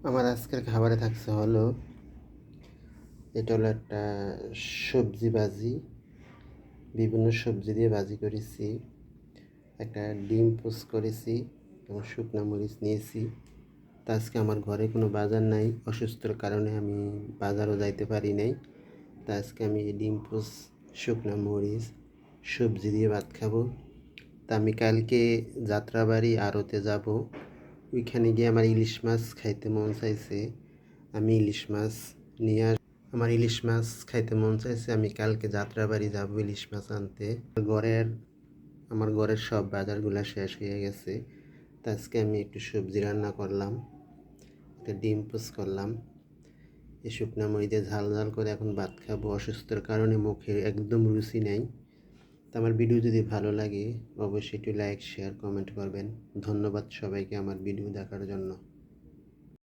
আমার আজকের খাবারে থাকছে হলো এটা হলো একটা সবজি ভাজি, বিভিন্ন সবজি দিয়ে ভাজি করেছি, একটা ডিম পোস্ট করেছি এবং শুকনো মরিচ নিয়েছি। তো আজকে আমার ঘরে কোনো বাজার নাই, অসুস্থর কারণে আমি বাজারও যাইতে পারি নাই। তো আজকে আমি ডিম পোস্ট, শুকনো মরিচ, সবজি দিয়ে ভাত খাবো। তা আমি কালকে যাত্রাবাড়ি আড়তে যাব, ওইখানে গিয়ে আমার ইলিশ মাছ খাইতে মন চাইছে। আমি ইলিশ মাছ নিয়ে আমার ইলিশ মাছ খাইতে মন চাইছে। আমি কালকে যাত্রাবাড়ি যাব ইলিশ মাছ আনতে। ঘরের আমার ঘরের সব বাজারগুলো শেষ হয়ে গেছে। তো আজকে আমি একটু সবজি রান্না করলাম, একটা ডিম পোচ করলাম, এই শুকনো মরিচে ঝাল ঝাল করে এখন ভাত খাবো। অসুস্থর কারণে মুখে একদম রুচি নেই। তো আমার ভিডিও যদি ভালো লাগে অবশ্যই একটু লাইক, শেয়ার, কমেন্ট করবেন। ধন্যবাদ সবাইকে আমার ভিডিও দেখার জন্য।